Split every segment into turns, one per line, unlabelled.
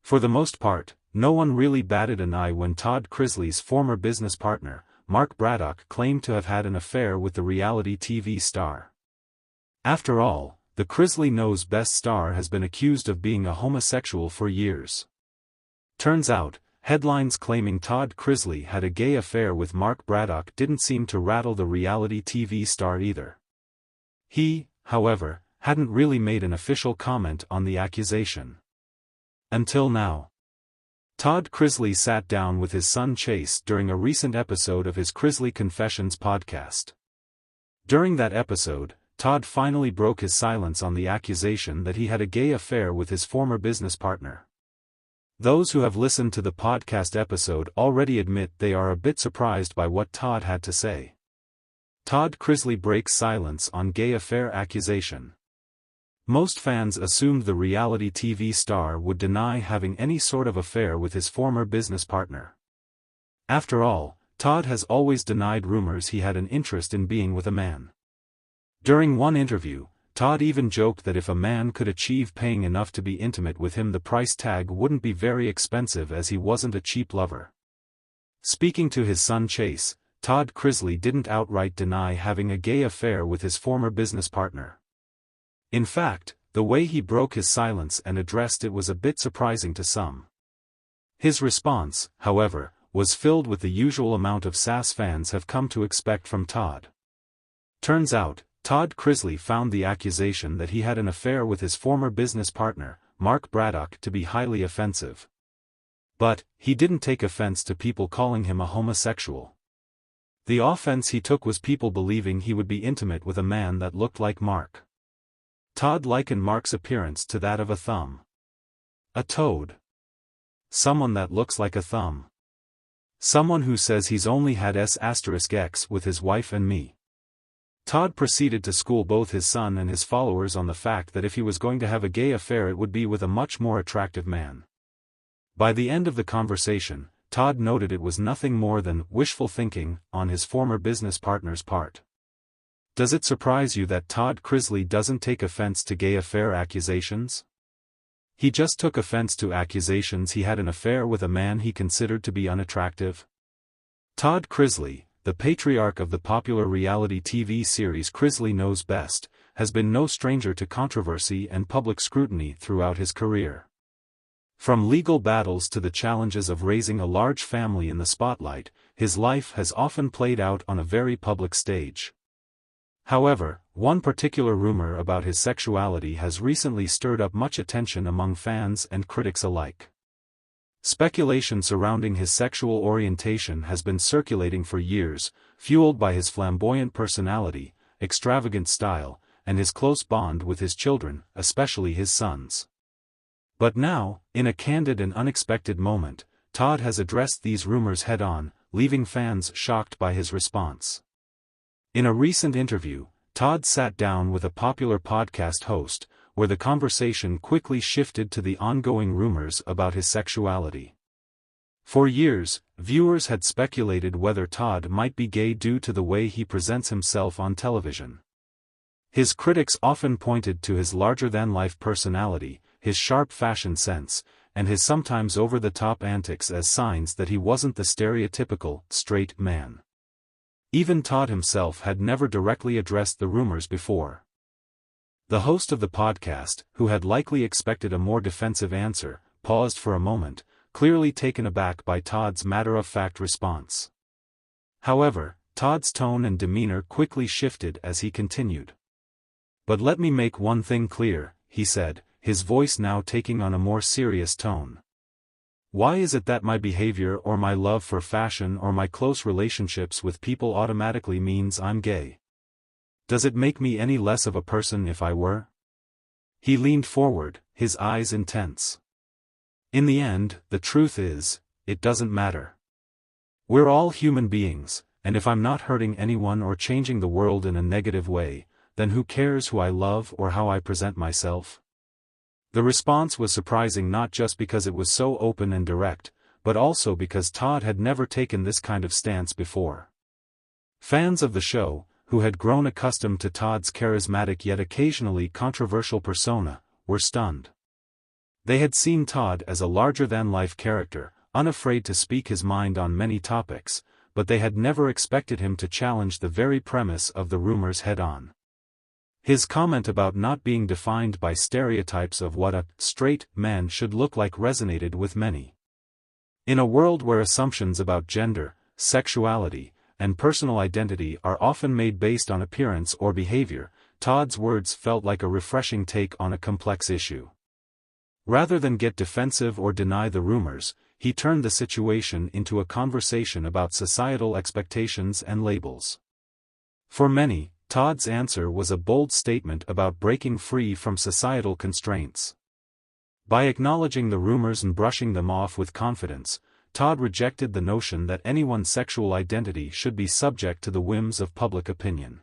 For the most part, no one really batted an eye when Todd Chrisley's former business partner, Mark Braddock, claimed to have had an affair with the reality TV star. After all, the Chrisley Knows Best star has been accused of being a homosexual for years. Turns out, headlines claiming Todd Chrisley had a gay affair with Mark Braddock didn't seem to rattle the reality TV star either. He, however, hadn't really made an official comment on the accusation. Until now. Todd Chrisley sat down with his son Chase during a recent episode of his Chrisley Confessions podcast. During that episode, Todd finally broke his silence on the accusation that he had a gay affair with his former business partner. Those who have listened to the podcast episode already admit they are a bit surprised by what Todd had to say. Todd Chrisley breaks silence on gay affair accusation. Most fans assumed the reality TV star would deny having any sort of affair with his former business partner. After all, Todd has always denied rumors he had an interest in being with a man. During one interview, Todd even joked that if a man could achieve paying enough to be intimate with him, the price tag wouldn't be very expensive as he wasn't a cheap lover. Speaking to his son Chase, Todd Chrisley didn't outright deny having a gay affair with his former business partner. In fact, the way he broke his silence and addressed it was a bit surprising to some. His response, however, was filled with the usual amount of sass fans have come to expect from Todd. Turns out, Todd Chrisley found the accusation that he had an affair with his former business partner, Mark Braddock, to be highly offensive. But, he didn't take offense to people calling him a homosexual. The offense he took was people believing he would be intimate with a man that looked like Mark. Todd likened Mark's appearance to that of a thumb. A toad. Someone that looks like a thumb. Someone who says he's only had S*X with his wife and me. Todd proceeded to school both his son and his followers on the fact that if he was going to have a gay affair it would be with a much more attractive man. By the end of the conversation, Todd noted it was nothing more than wishful thinking on his former business partner's part. Does it surprise you that Todd Chrisley doesn't take offense to gay affair accusations? He just took offense to accusations he had an affair with a man he considered to be unattractive. Todd Chrisley, the patriarch of the popular reality TV series Chrisley Knows Best, has been no stranger to controversy and public scrutiny throughout his career. From legal battles to the challenges of raising a large family in the spotlight, his life has often played out on a very public stage. However, one particular rumor about his sexuality has recently stirred up much attention among fans and critics alike. Speculation surrounding his sexual orientation has been circulating for years, fueled by his flamboyant personality, extravagant style, and his close bond with his children, especially his sons. But now, in a candid and unexpected moment, Todd has addressed these rumors head-on, leaving fans shocked by his response. In a recent interview, Todd sat down with a popular podcast host, where the conversation quickly shifted to the ongoing rumors about his sexuality. For years, viewers had speculated whether Todd might be gay due to the way he presents himself on television. His critics often pointed to his larger-than-life personality, his sharp fashion sense, and his sometimes over-the-top antics as signs that he wasn't the stereotypical, straight man. Even Todd himself had never directly addressed the rumors before. The host of the podcast, who had likely expected a more defensive answer, paused for a moment, clearly taken aback by Todd's matter-of-fact response. However, Todd's tone and demeanor quickly shifted as he continued. "But let me make one thing clear," he said, his voice now taking on a more serious tone. "Why is it that my behavior or my love for fashion or my close relationships with people automatically means I'm gay? Does it make me any less of a person if I were?" He leaned forward, his eyes intense. "In the end, the truth is, it doesn't matter. We're all human beings, and if I'm not hurting anyone or changing the world in a negative way, then who cares who I love or how I present myself?" The response was surprising not just because it was so open and direct, but also because Todd had never taken this kind of stance before. Fans of the show, who had grown accustomed to Todd's charismatic yet occasionally controversial persona, were stunned. They had seen Todd as a larger-than-life character, unafraid to speak his mind on many topics, but they had never expected him to challenge the very premise of the rumors head-on. His comment about not being defined by stereotypes of what a straight man should look like resonated with many. In a world where assumptions about gender, sexuality, and personal identity are often made based on appearance or behavior, Todd's words felt like a refreshing take on a complex issue. Rather than get defensive or deny the rumors, he turned the situation into a conversation about societal expectations and labels. For many, Todd's answer was a bold statement about breaking free from societal constraints. By acknowledging the rumors and brushing them off with confidence, Todd rejected the notion that anyone's sexual identity should be subject to the whims of public opinion.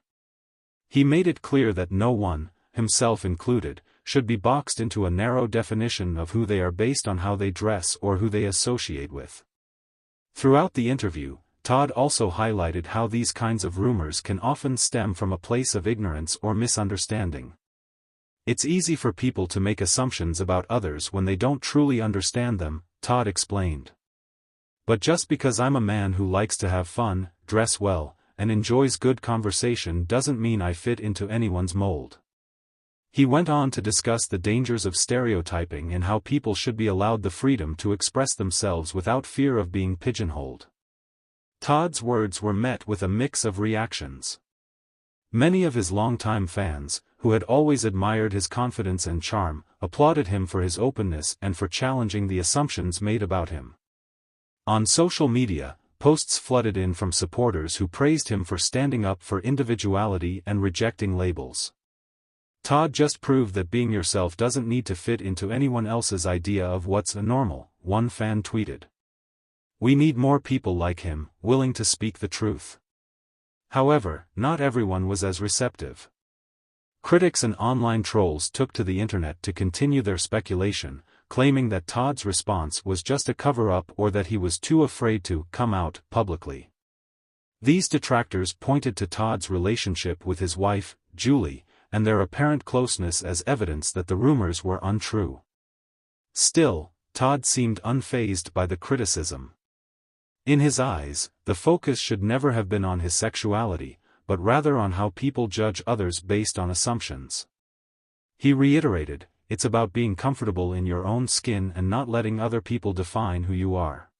He made it clear that no one, himself included, should be boxed into a narrow definition of who they are based on how they dress or who they associate with. Throughout the interview, Todd also highlighted how these kinds of rumors can often stem from a place of ignorance or misunderstanding. It's easy for people to make assumptions about others when they don't truly understand them, Todd explained. But just because I'm a man who likes to have fun, dress well, and enjoys good conversation doesn't mean I fit into anyone's mold. He went on to discuss the dangers of stereotyping and how people should be allowed the freedom to express themselves without fear of being pigeonholed. Todd's words were met with a mix of reactions. Many of his longtime fans, who had always admired his confidence and charm, applauded him for his openness and for challenging the assumptions made about him. On social media, posts flooded in from supporters who praised him for standing up for individuality and rejecting labels. Todd just proved that being yourself doesn't need to fit into anyone else's idea of what's normal, one fan tweeted. We need more people like him, willing to speak the truth. However, not everyone was as receptive. Critics and online trolls took to the internet to continue their speculation, claiming that Todd's response was just a cover-up or that he was too afraid to come out publicly. These detractors pointed to Todd's relationship with his wife, Julie, and their apparent closeness as evidence that the rumors were untrue. Still, Todd seemed unfazed by the criticism. In his eyes, the focus should never have been on his sexuality, but rather on how people judge others based on assumptions. He reiterated, "It's about being comfortable in your own skin and not letting other people define who you are."